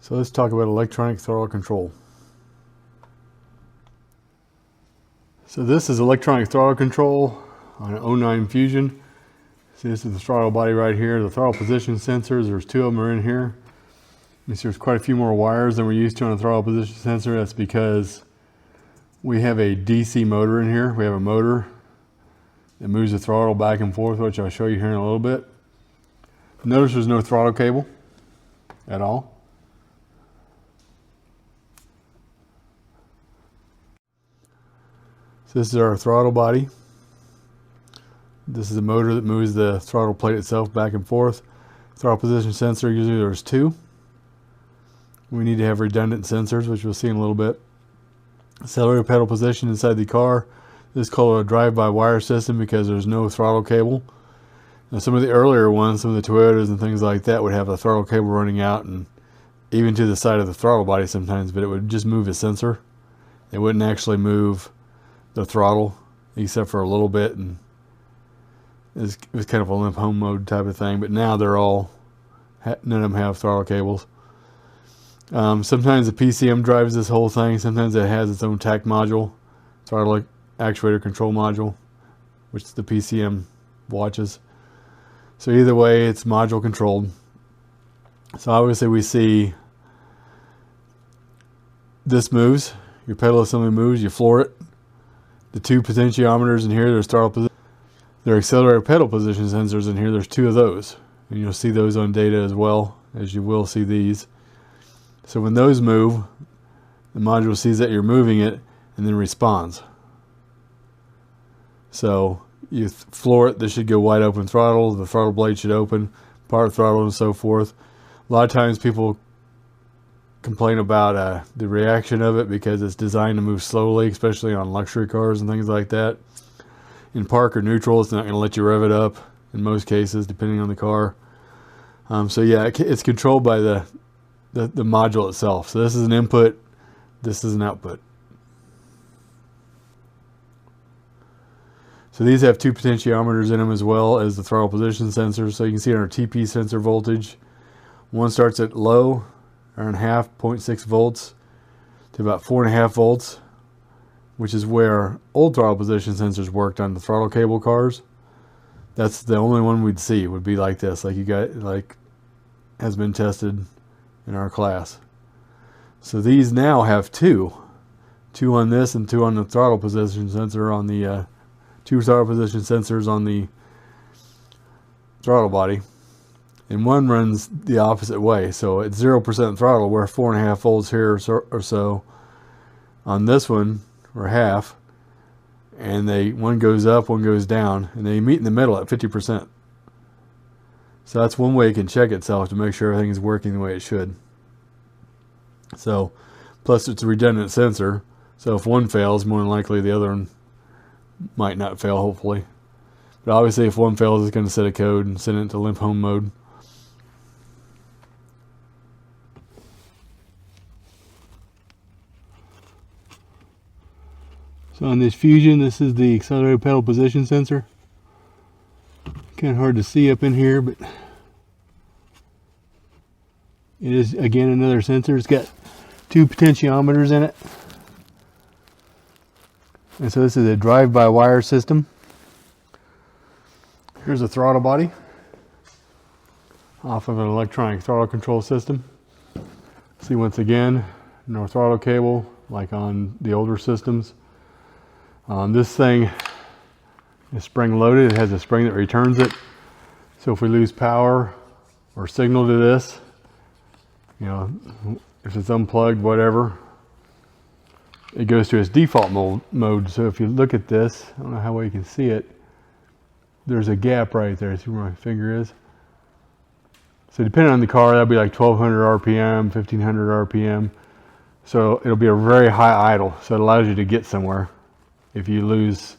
So let's talk about electronic throttle control. So this is electronic throttle control on an 09 Fusion. See, this is the throttle body right here. The throttle position sensors, there's two of them are in here. You see there's quite a few more wires than we're used to on a throttle position sensor. That's because we have a DC motor in here. We have a motor that moves the throttle back and forth, which I'll show you here in a little bit. Notice there's no throttle cable at all. So this is our throttle body. This is a motor that moves the throttle plate itself back and forth. Throttle position sensor, usually there's two. We need to have redundant sensors, which we'll see in a little bit. Accelerator pedal position inside the car. This is called a drive-by-wire system because there's no throttle cable. Now some of the earlier ones, some of the Toyotas and things like that would have a throttle cable running out and even to the side of the throttle body sometimes, but it would just move a sensor. It wouldn't actually move the throttle except for a little bit, and it was kind of a limp home mode type of thing. But now they're all, none of them have throttle cables. Sometimes the PCM drives this whole thing. Sometimes it has its own TAC module, throttle actuator control module, which the PCM watches. So either way, it's module controlled. So obviously we see this moves, your pedal assembly moves, you floor it. The two potentiometers in here, there's throttle position. There are accelerator pedal position sensors in here. There's two of those. And you'll see those on data as well, as you will see these. So when those move, the module sees that you're moving it and then responds. So you floor it, this should go wide open throttle, the throttle blade should open, part throttle and so forth. A lot of times people complain about the reaction of it because it's designed to move slowly, especially on luxury cars and things like that. In park or neutral, it's not going to let you rev it up in most cases, depending on the car. So yeah, it's controlled by the module itself. So this is an input, this is an output. So these have two potentiometers in them as well as the throttle position sensors. So you can see on our TP sensor voltage, one starts at low, around 0.6 volts to about 4.5 volts, which is where old throttle position sensors worked on the throttle cable cars. That's the only one we'd see would be like this, like you got, like has been tested in our class. So these now have two on this and two on the throttle position sensor on the two throttle position sensors on the throttle body, and one runs the opposite way. So at 0% throttle, we're 4.5 volts here or so. On this one, we're half, and one goes up, one goes down, and they meet in the middle at 50%. So that's one way it can check itself to make sure everything is working the way it should. So, plus it's a redundant sensor, so if one fails, more than likely the other one might not fail, hopefully. But obviously if one fails, it's going to set a code and send it into limp home mode. So on this Fusion, this is the accelerator pedal position sensor. Kind of hard to see up in here, but it is again another sensor. It's got two potentiometers in it. And so this is a drive-by-wire system. Here's a throttle body off of an electronic throttle control system. See, once again, no throttle cable like on the older systems. This thing is spring loaded. It has a spring that returns it. So if we lose power or signal to this, you know, if it's unplugged, whatever, it goes to its default mode. So if you look at this, I don't know how well you can see it, there's a gap right there. See where my finger is? So depending on the car, that'll be like 1200 RPM, 1500 RPM. So it'll be a very high idle. So it allows you to get somewhere if you lose,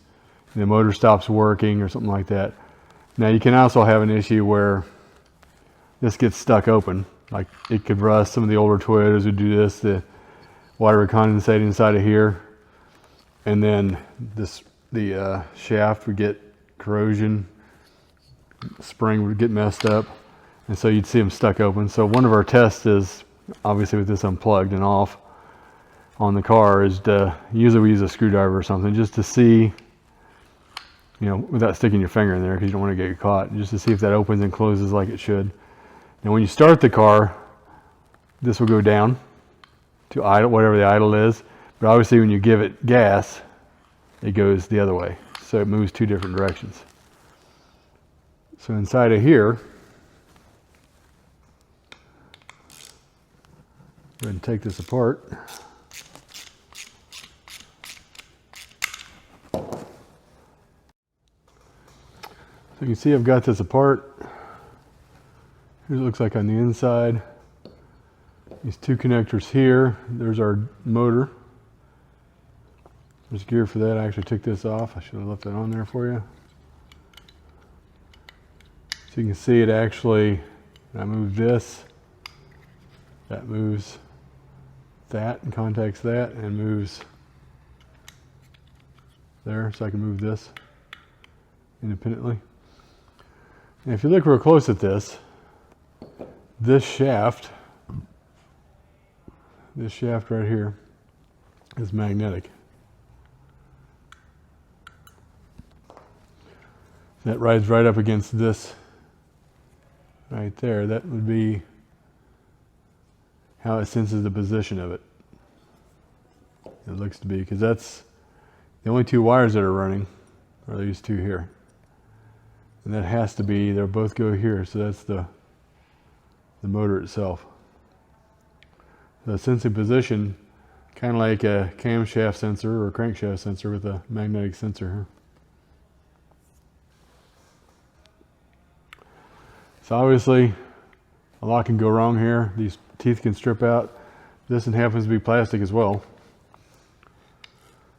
the motor stops working or something like that. Now you can also have an issue where this gets stuck open. Like it could rust. Some of the older Toyotas would do this. The water would condensate inside of here, and then the shaft would get corrosion, spring would get messed up, and so you'd see them stuck open. So one of our tests is obviously with this unplugged and off on the car, is to usually we use a screwdriver or something just to see, you know, without sticking your finger in there because you don't want to get caught, just to see if that opens and closes like it should. And when you start the car, this will go down to idle, whatever the idle is, but obviously when you give it gas, it goes the other way, so it moves two different directions. So inside of here, go ahead and take this apart. So you can see I've got this apart. Here's what it looks like on the inside. These two connectors here. There's our motor. There's gear for that. I actually took this off. I should have left that on there for you. So you can see it actually, I move this, that moves that and contacts that and moves there, so I can move this independently. And if you look real close at this shaft right here is magnetic. That rides right up against this right there. That would be how it senses the position of it. It looks to be, because that's the only two wires that are running are these two here. And that has to be, they'll both go here, so that's the motor itself. The sensing position, kind of like a camshaft sensor or crankshaft sensor with a magnetic sensor here. So obviously, a lot can go wrong here. These teeth can strip out. This one happens to be plastic as well.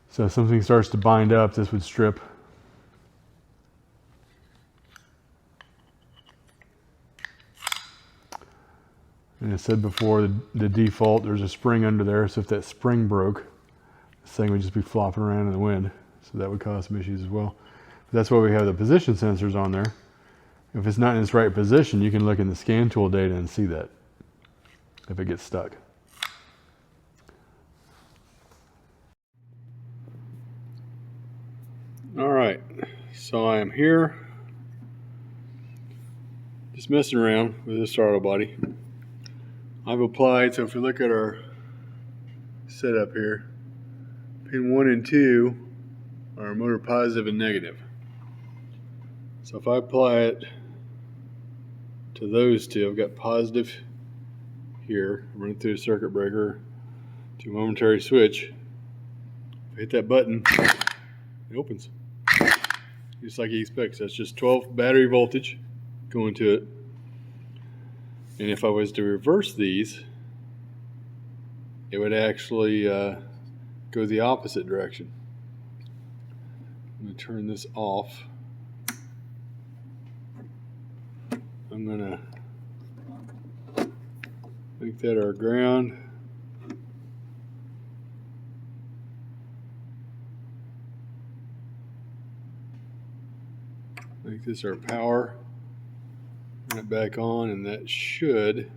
So if something starts to bind up, this would strip. And I said before, the default, there's a spring under there, so if that spring broke, this thing would just be flopping around in the wind. So that would cause some issues as well. But that's why we have the position sensors on there. If it's not in its right position, you can look in the scan tool data and see that if it gets stuck. All right, so I am here just messing around with this throttle body. I've applied, so if you look at our setup here, pin 1 and 2 are motor positive and negative. So if I apply it to those two, I've got positive here, running through the circuit breaker to momentary switch. If I hit that button, it opens. Just like you expect. That's just 12 battery voltage going to it. And if I was to reverse these, it would actually go the opposite direction. I'm going to turn this off. I'm going to make that our ground. Make this our power. Turn it back on, and that should,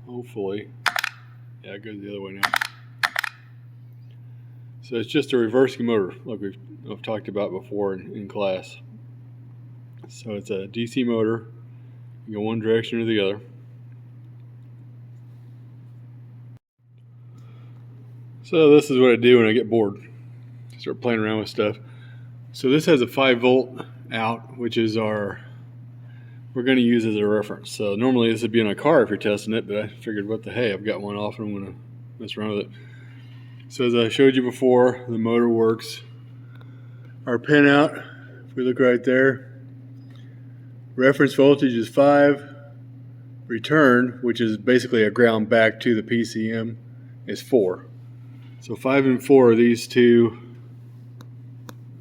hopefully, yeah, it goes the other way now. So it's just a reversing motor, like I've talked about before in class. So it's a DC motor. You go one direction or the other. So this is what I do when I get bored. Start playing around with stuff. So this has a 5-volt out, which is we're going to use as a reference. So normally this would be in a car if you're testing it, but I figured, what the hey, I've got one off and I'm going to mess around with it. So as I showed you before, the motor works. Our pin out, if we look right there, reference voltage is 5. Return, which is basically a ground back to the PCM, is 4. So 5 and 4 are these two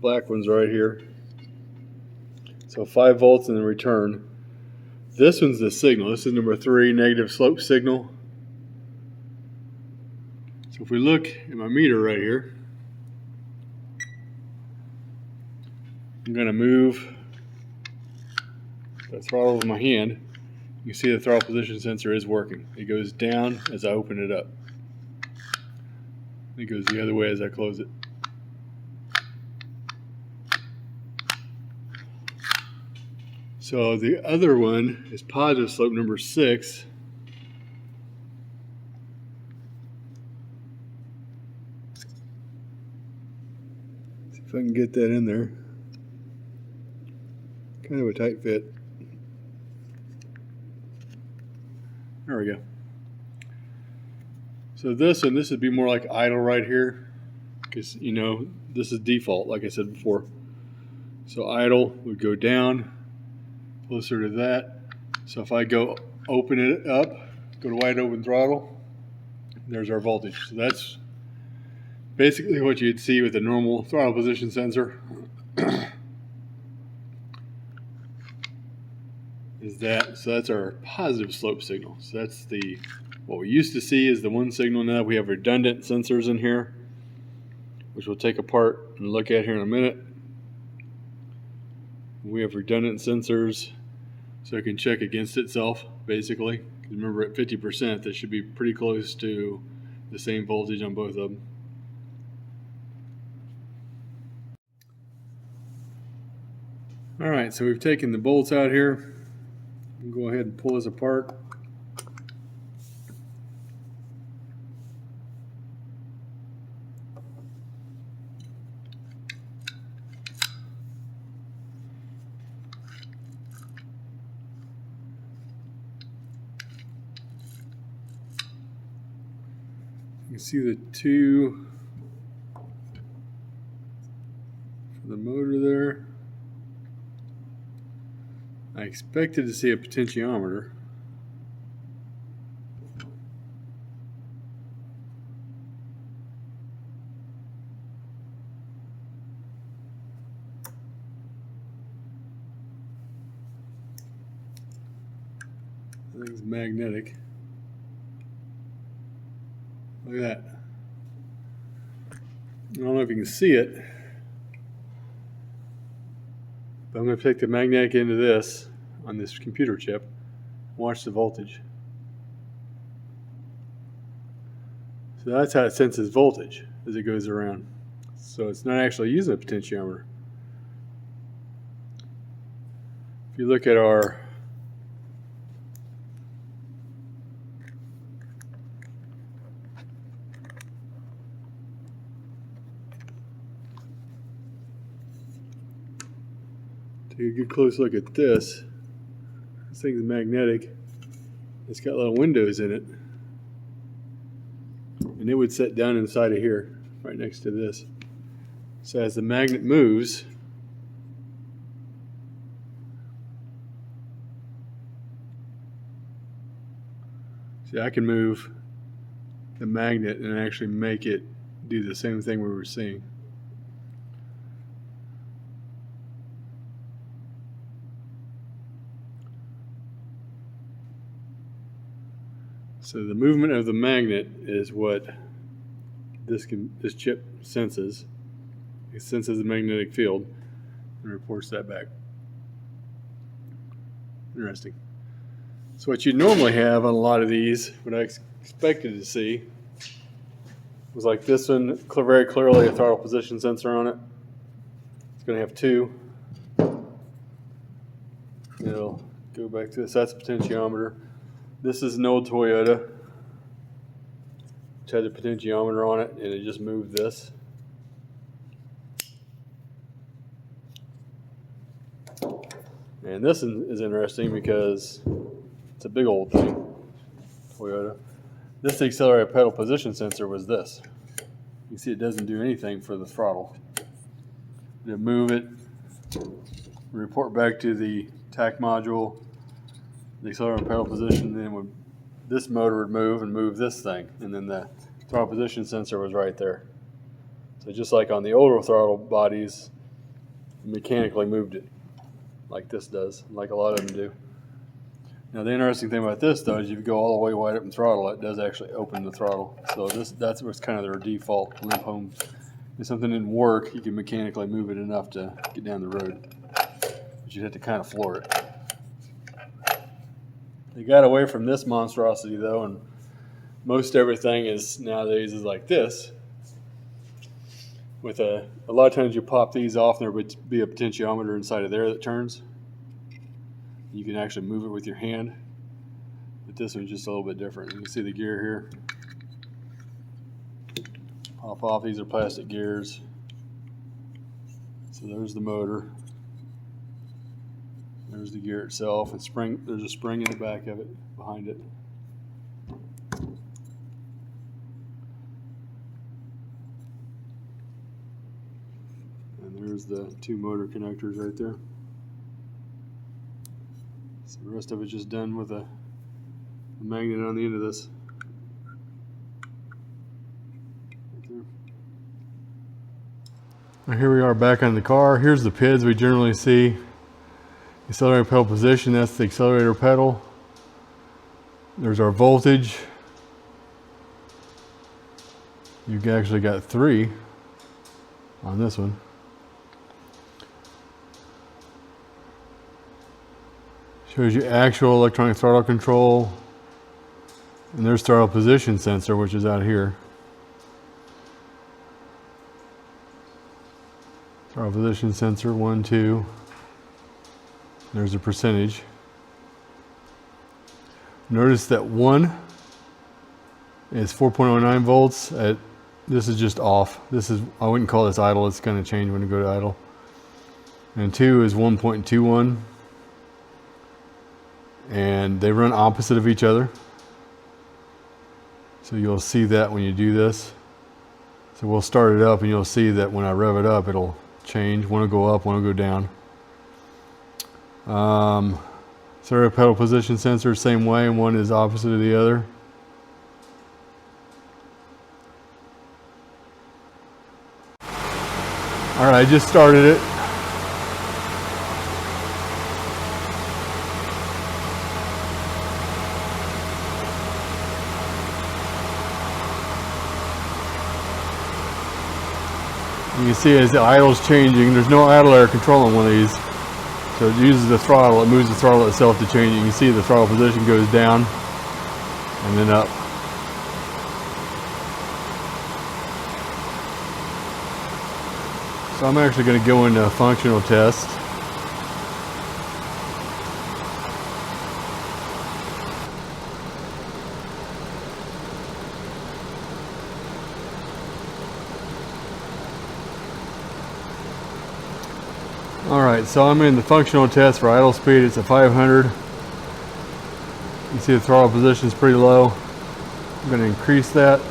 black ones right here. So 5 volts in the return. This one's the signal. This is number 3, negative slope signal. So if we look at my meter right here, I'm going to move the throttle with my hand. You see the throttle position sensor is working. It goes down as I open it up. It goes the other way as I close it. So the other one is positive slope number 6. See if I can get that in there. Kind of a tight fit. There we go. So this would be more like idle right here, because you know this is default, like I said before. So idle would go down closer to that. So if I go open it up, go to wide open throttle, there's our voltage. So that's basically what you'd see with a normal throttle position sensor. So that's our positive slope signal. So that's what we used to see is the one signal. Now we have redundant sensors in here, which we'll take apart and look at here in a minute. We have redundant sensors, so it can check against itself, basically. Remember, at 50%, that should be pretty close to the same voltage on both of them. All right, so we've taken the bolts out here. We'll go ahead and pull this apart. You can see the two for the motor there. I expected to see a potentiometer. I think it's magnetic. Look at that. I don't know if you can see it, but I'm going to take the magnetic end of this on this computer chip. Watch the voltage. So that's how it senses voltage as it goes around. So it's not actually using a potentiometer. If you look at our take a good close look at this. This thing's magnetic. It's got little windows in it. And it would set down inside of here, right next to this. So as the magnet moves, see, I can move the magnet and actually make it do the same thing we were seeing. So the movement of the magnet is what this chip senses. It senses the magnetic field and reports that back. Interesting. So what you normally have on a lot of these, what I expected to see, was like this one, very clearly a throttle position sensor on it. It's going to have two. It'll go back to this. That's a potentiometer. This is an old Toyota, which had a potentiometer on it, and it just moved this. And this is interesting because it's a big old thing, Toyota. This accelerated pedal position sensor was this. You can see it doesn't do anything for the throttle. It'll move it, report back to the TAC module, the accelerated pedal position, then this motor would move and move this thing, and then the throttle position sensor was right there. So just like on the older throttle bodies, mechanically moved it, like this does, like a lot of them do. Now the interesting thing about this though is if you go all the way wide open throttle, it does actually open the throttle. So that's what's kind of their default limp home. If something didn't work, you can mechanically move it enough to get down the road, but you'd have to kind of floor it. They got away from this monstrosity though, and most everything is nowadays is like this. With a lot of times you pop these off and there would be a potentiometer inside of there that turns. You can actually move it with your hand, but this one's just a little bit different. You can see the gear here. Pop off, these are plastic gears. So there's the motor. There's the gear itself, and spring. There's a spring in the back of it, behind it. And there's the two motor connectors right there. So the rest of it's just done with a magnet on the end of this. Right there. Now here we are back on the car. Here's the PIDs we generally see. Accelerator pedal position, that's the accelerator pedal. There's our voltage. You've actually got 3 on this one. Shows you actual electronic throttle control. And there's throttle position sensor, which is out here. Throttle position sensor, 1, 2. There's a percentage. Notice that 1 is 4.09 volts. This is just off. This is, I wouldn't call this idle. It's going to change when you go to idle. And 2 is 1.21. And they run opposite of each other. So you'll see that when you do this. So we'll start it up and you'll see that when I rev it up, it'll change. One will go up, one will go down. Stereo pedal position sensor, same way, and one is opposite of the other. Alright, I just started it. You can see as the idle's changing, there's no idle air control on one of these. So it uses the throttle, it moves the throttle itself to change it. You can see the throttle position goes down and then up. So I'm actually going to go into a functional test. Alright, so I'm in the functional test for idle speed. It's at 500. You can see the throttle position is pretty low. I'm going to increase that.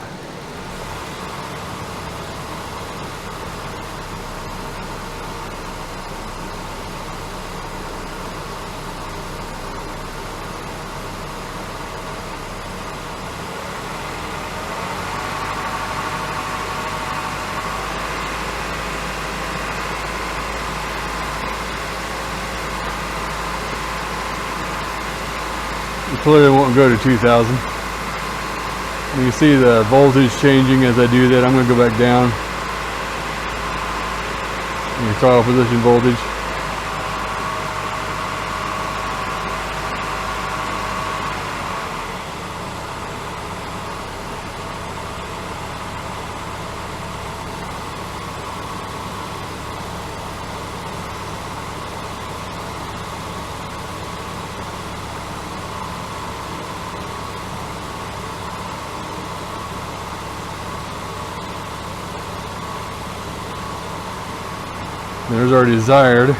Clearly won't go to 2000. You can see the voltage changing as I do that. I'm going to go back down. And your throttle position voltage. There's our desired, and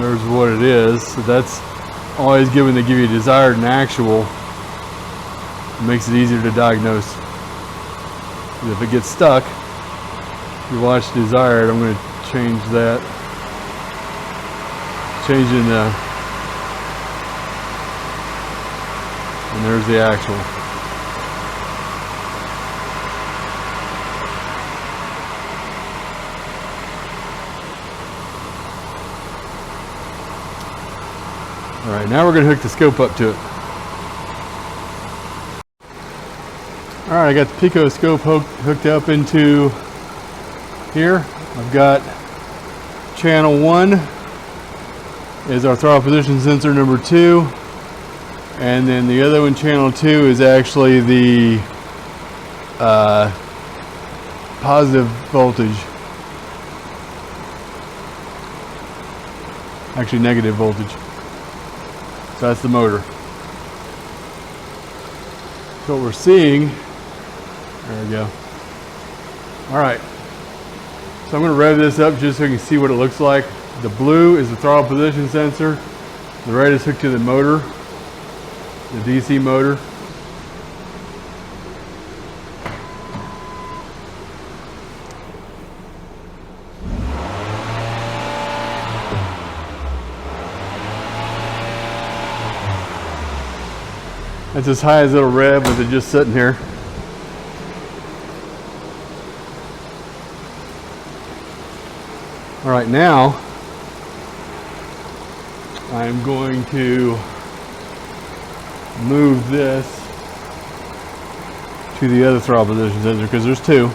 there's what it is. So that's always given to give you desired and actual. It makes it easier to diagnose. If it gets stuck, you watch desired. I'm going to change that. Changing the, and there's the actual. Alright, now we're going to hook the scope up to it. Alright, I got the Pico scope hooked up into here. I've got channel 1 is our throttle position sensor number 2, and then the other one, channel 2, is actually the positive voltage, actually negative voltage. So that's the motor. So what we're seeing, there we go. All right, so I'm going to rev this up just so you can see what it looks like. The blue is the throttle position sensor. The red is hooked to the motor, the DC motor. That's as high as it'll rev with it just sitting here. All right, now I'm going to move this to the other throttle position sensor because there's two.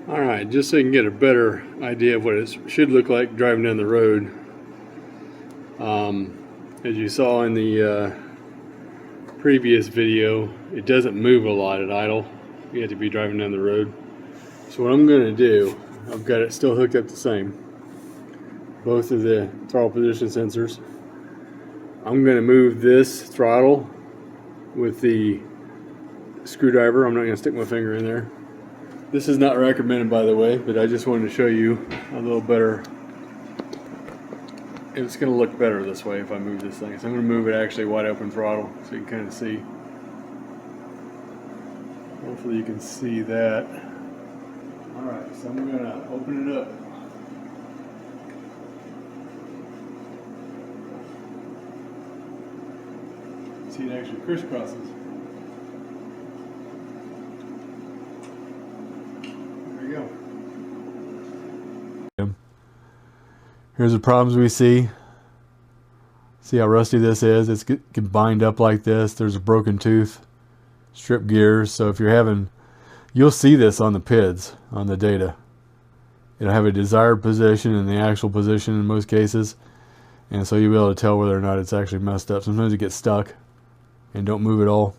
Alright, just so you can get a better idea of what it should look like driving down the road. As you saw in the previous video, it doesn't move a lot at idle. You have to be driving down the road. So what I'm going to do, I've got it still hooked up the same. Both of the throttle position sensors. I'm going to move this throttle with the screwdriver. I'm not going to stick my finger in there. This is not recommended, by the way, but I just wanted to show you a little better. It's going to look better this way if I move this thing. So I'm going to move it actually wide open throttle so you can kind of see. Hopefully you can see that. Alright, so I'm going to open it up. See, it actually crisscrosses. Here's the problems we see. See how rusty this is? It's can bind up like this. There's a broken tooth, strip gears. So if you're having, you'll see this on the PIDs, on the data. It'll have a desired position and the actual position in most cases. And so you'll be able to tell whether or not it's actually messed up. Sometimes it gets stuck and don't move at all.